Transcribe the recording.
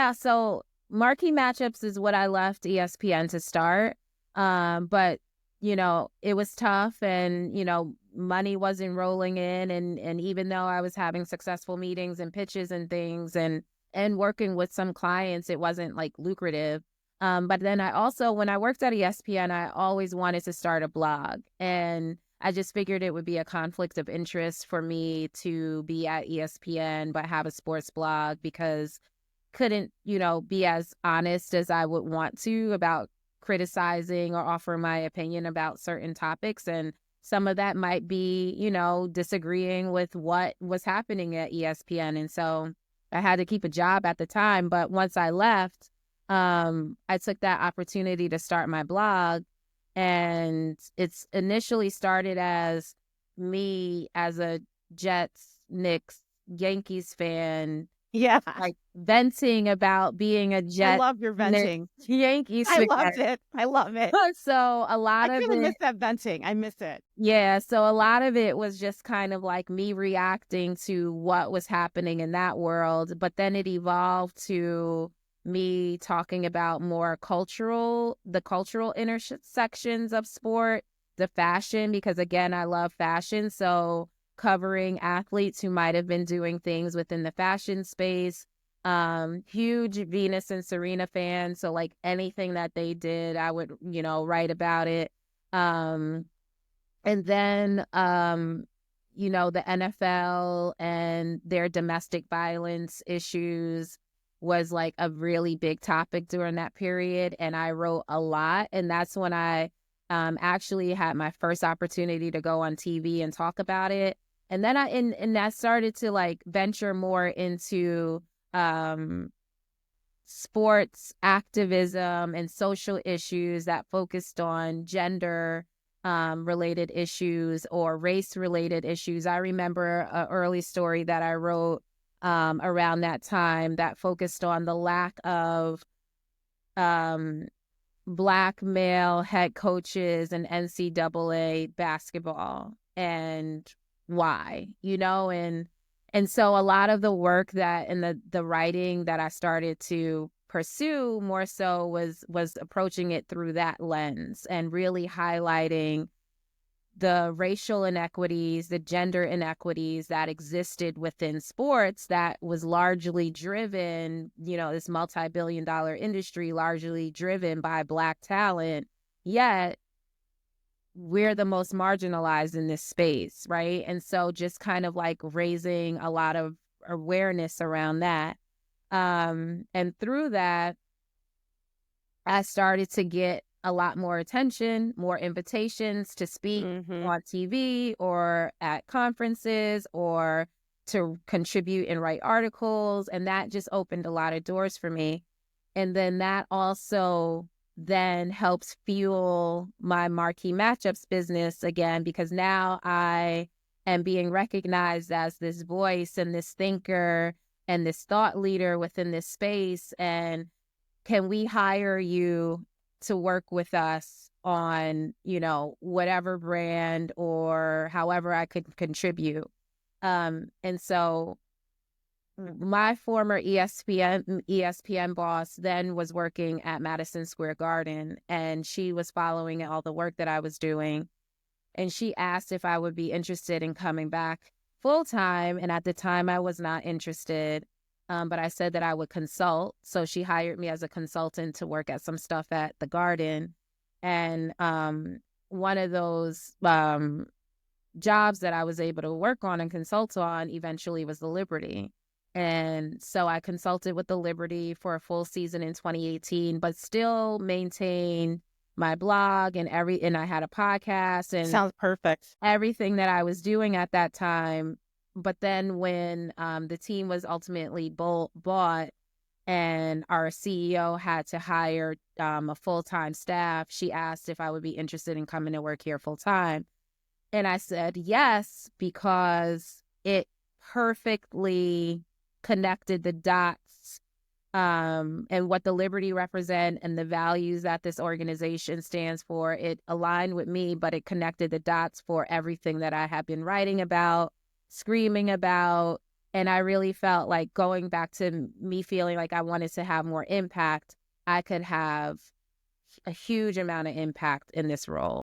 Yeah, so marquee matchups is what I left ESPN to start. But it was tough, and money wasn't rolling in, and even though I was having successful meetings and pitches and things, and working with some clients, it wasn't like lucrative. But then I also, when I worked at ESPN, I always wanted to start a blog, and I just figured it would be a conflict of interest for me to be at ESPN but have a sports blog, because couldn't, be as honest as I would want to about criticizing or offer my opinion about certain topics. And some of that might be, disagreeing with what was happening at ESPN. And so I had to keep a job at the time. But once I left, I took that opportunity to start my blog. And it's initially started as me as a Jets, Knicks, Yankees fan, Yeah. like venting about being a I Jet, love your venting. Yankees I fan. loved it. I love it. So a lot I of kind of it, miss that venting. I miss it. yeah. So a lot of it was just kind of like me reacting to what was happening in that world. But then it evolved to me talking about more the cultural intersections of sport, the fashion, because again, I love fashion. So covering athletes who might have been doing things within the fashion space. Huge Venus and Serena fan. So like anything that they did, I would, write about it. And then, the NFL and their domestic violence issues was like a really big topic during that period. And I wrote a lot. And that's when I actually had my first opportunity to go on TV and talk about it. And then I started to like venture more into sports activism and social issues that focused on gender related issues or race related issues. I remember an early story that I wrote around that time that focused on the lack of Black male head coaches in NCAA basketball, and why, and so a lot of the work that and the writing that I started to pursue more so was approaching it through that lens and really highlighting the racial inequities, the gender inequities that existed within sports that was largely driven, this multi-billion-dollar industry largely driven by Black talent, yet we're the most marginalized in this space, right? And so just kind of like raising a lot of awareness around that. And through that, I started to get a lot more attention, more invitations to speak on TV or at conferences or to contribute and write articles. And that just opened a lot of doors for me. And then that also then helps fuel my marquee matchups business again, because now I am being recognized as this voice and this thinker and this thought leader within this space. And can we hire you to work with us on, whatever brand or however I could contribute? And so my former ESPN boss then was working at Madison Square Garden, and she was following all the work that I was doing. And she asked if I would be interested in coming back full time. And at the time I was not interested. But I said that I would consult. So she hired me as a consultant to work at some stuff at the Garden. And one of those jobs that I was able to work on and consult on eventually was the Liberty. And so I consulted with the Liberty for a full season in 2018, but still maintained my blog and I had a podcast and sounds perfect. Everything that I was doing at that time. But then when the team was ultimately bought and our CEO had to hire a full-time staff, she asked if I would be interested in coming to work here full-time. And I said yes, because it perfectly connected the dots and what the Liberty represent and the values that this organization stands for. It aligned with me, but it connected the dots for everything that I have been writing about, screaming about, And I really felt like, going back to me feeling like I wanted to have more impact, I could have a huge amount of impact in this role.